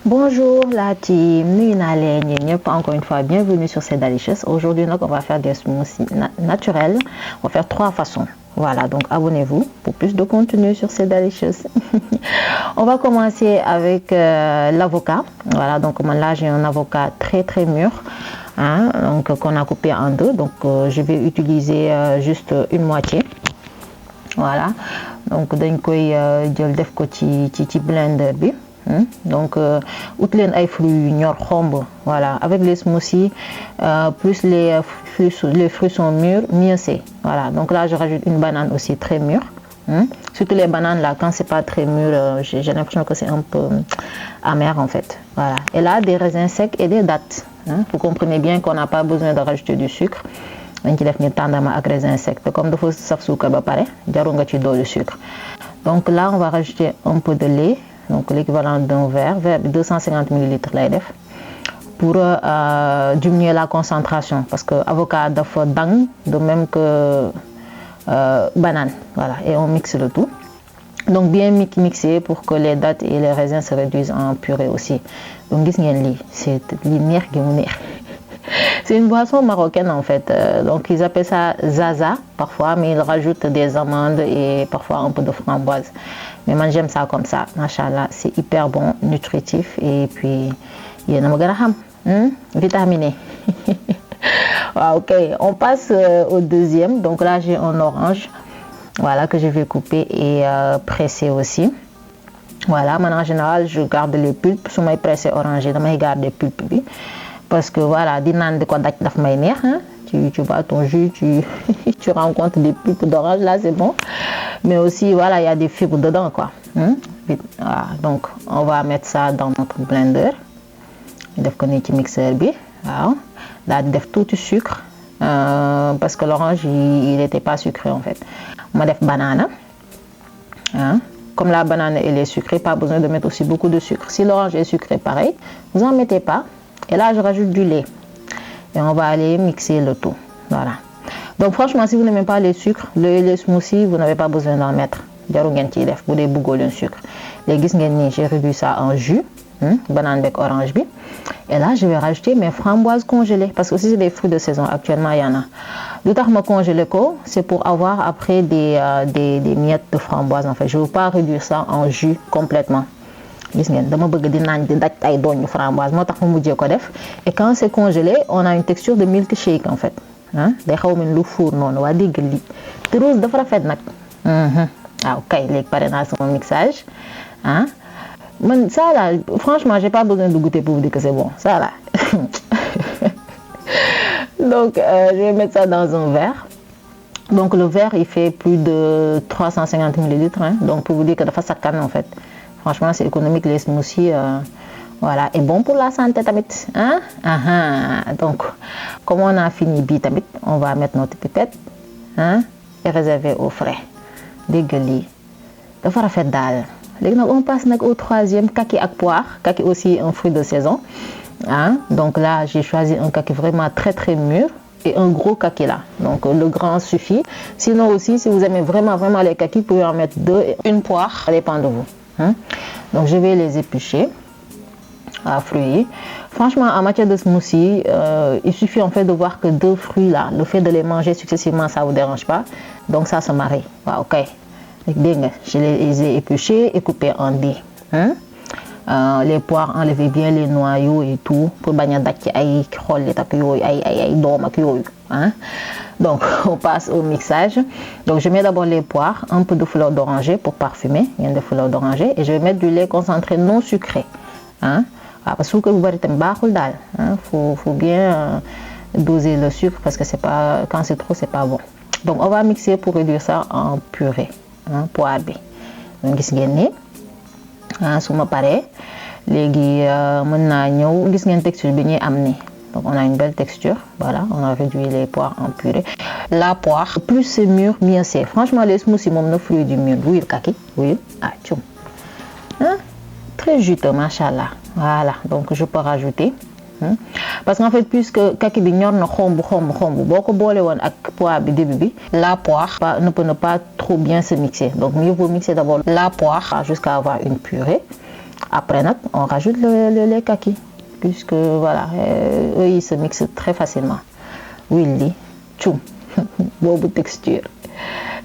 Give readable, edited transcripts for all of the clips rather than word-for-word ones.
Bonjour la team, nuyu naa leen yéen ñëpp encore une fois bienvenue sur C'est Delicious. Aujourd'hui on va faire des smoothies naturels. On va faire 3 façons. Voilà, donc abonnez-vous pour plus de contenu sur C'est Delicious. On va commencer avec l'avocat. Voilà, donc là j'ai un avocat très mûr, hein, donc qu'on a coupé en deux. Donc je vais utiliser juste une moitié. Voilà, donc dañ koy jël def ko ci blender bi. Donc ut leen ay fruits yu ñor xomb. Voilà, avec les smoothies plus les fruits sont mûrs, mieux c'est. Voilà, donc là je rajoute une banane aussi très mûre. Surtout les bananes là, quand c'est pas très mûr, j'ai l'impression que c'est un peu amer en fait. Voilà, et là des raisins secs et des dattes. Vous comprenez bien qu'on n'a pas besoin de rajouter du sucre. dañ ci def ni tàndarma ak raisin sec comme dafa saf suukar ba pare jarul nga ci dolli sucre. Donc là on va rajouter un peu de lait, donc l'équivalent d'un verre bi 250 ml lay def pour diminuer la concentration parce que avocat dafa dang de même que banane. Voilà, et on mixe le tout. Donc bien mixer pour que les dattes et les raisins se réduisent en purée aussi. Donc gis ngeen lii c'est li neex gi mu neex. C'est une boisson marocaine en fait, donc ils appellent ça zaza parfois, mais ils rajoutent des amandes et parfois un peu de framboise. Mais moi j'aime ça comme ça, machallah, c'est hyper bon, nutritif et puis yéen a ma gën a xam, vitaminé. Ok, on passe au deuxième. Donc là j'ai un orange, voilà, que je vais couper et presser aussi. Voilà, maintenant en général je garde les pulpes, su may presser orange damay garder pulpe bi. Parce que voilà, di naan di ko daj daf may neex, tu vois ton jus, tu rencontres des pulpes d'orange, là c'est bon. Mais aussi voilà, il y a des fibres dedans quoi. Voilà, donc on va mettre ça dans notre blender. Def ko ni ci mixeur bi, waaw. Daal di def tuuti sucre parce que l'orange il était pas sucré en fait. Ma def banane. Comme la banane elle est sucrée, pas besoin de mettre aussi beaucoup de sucre. Si l'orange est sucré pareil, vous en mettez pas. Et là, je rajoute du lait. Et on va aller mixer le tout. Voilà. Donc, franchement, si vous n'aimez pas les sucres, les smoothies, vous n'avez pas besoin d'en mettre. J'ai réduit ça en jus. Banane avec orange. Et là, je vais rajouter mes framboises congelées. Parce que si c'est des fruits de saison, actuellement, il y en a. D'autant que congelé, c'est pour avoir après des miettes de framboises. En fait, je ne veux pas réduire ça en jus complètement. Gis ngeen dama bëgg di naan di daj ay doñu framboise moo tax ma mujjee ko def et quand c'est congelé on a une texture de milkshake en fait day xaw mel lu four noonu waa dégg li te rose dafa rafet nag waaw kay léegi pare naa sama mixage man ça là franchement j'ai pas besoin de goûter pour vous dire que c'est bon ça là. Donc je vais mettre ça dans un verre. Donc le verre il fait plus de 350 ml, donc pour vous dire que dafa sakkan en fait. Franchement, c'est économique, les smoothies, voilà, et bon pour la santé tamit, Donc, comme on a fini bitamit, on va mettre notre pipette, et réserver au frais. Dégueuli. Dafa rafet daal. Léegi nag on passe au troisième, kaki ak poire. Kaki aussi un fruit de saison, Donc là, j'ai choisi un kaki vraiment très mûr. Et un gros kaki là, donc le grand suffit. Sinon aussi, si vous aimez vraiment les kakis, vous pouvez en mettre 2 et une poire, ça dépend de vous. Donc je vais les éplucher à fruits. Franchement, en matière de smoothie, il suffit en fait de voir que 2 fruits là, le fait de les manger successivement, ça vous dérange pas. Donc ça se marie. Ok. Je les ai épluchés et coupés en dés. Les poires, enlevez bien les noyaux et tout pour bañ a daj ci ay xollit ak yooyu ay doom ak yooyu. Donc on passe au mixage. Donc je mets d'abord les poires, un peu de fleur d'oranger pour parfumer, de fleur d'oranger, et je vais mettre du lait concentré non sucré. Parce que vous bari tam baaxul daal. Faut bien doser le sucre parce que c'est pas quand c'est trop c'est pas bon. Donc on va mixer pour réduire ça en purée. Poire bi. Donc gis ngeen ni su ma paree léegi mën naa ñëw gis ngeen texture bi ñuy am ni. Donc on a une belle texture, voilà, on a réduit les poires en purée. La poire, plus c'est mûr, mieux c'est. Franchement, les smoothies, mon le fruit du mûr, oui, le kaki, oui, tchoum. Très juteux, machallah. Voilà, donc je peux rajouter. Parce qu'en fait, puisque kaki bi ñor na xomb boko bolé won ak poire bi début bi, la poire ne peut pas trop bien se mixer. Donc mieux vaut mixer d'abord la poire jusqu'à avoir une purée. Après, on rajoute le lait kaki, puisque voilà, eux, ils se mixent très facilement. Willy, tchoum, bobo texture.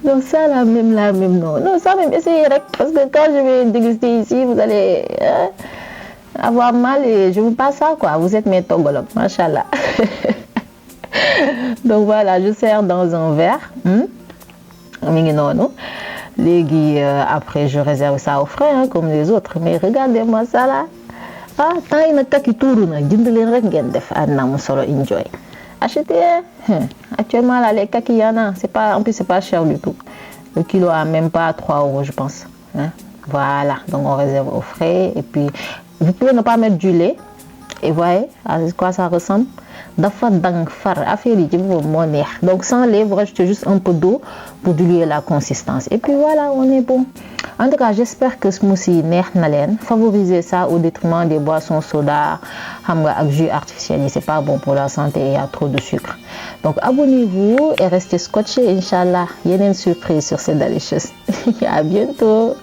Donc ça, la même, non. Non, ça même, essayez, parce que quand je vais déguster ici, vous allez avoir mal et je vous passe ça, quoi. Vous êtes mes togolog, machallah. Donc voilà, je sers dans un verre. Après, je réserve ça au frais, hein, comme les autres. Mais regardez-moi ça là. Ah, tant il y a kaki tourne, enjoy. Achetez. Actuellement, là, les kaki, il y en a. En plus, c'est pas cher du tout. Le kilo a même pas 3 € je pense. Hein? Voilà, donc on réserve au frais. Et puis, vous pouvez ne pas mettre du lait. Et voyez à quoi ça ressemble. Donc sans lait, vous rajoutez juste un peu d'eau pour diluer la consistance. Et puis voilà, on est bon. En tout cas, j'espère que ce smoothie neex na len. Favorisez ça au détriment des boissons soda, avec jus artificiel. C'est pas bon pour la santé, il y a trop de sucre. Donc abonnez-vous et restez scotchés, Inch'Allah. Il y a une surprise sur cette Delicious. À bientôt.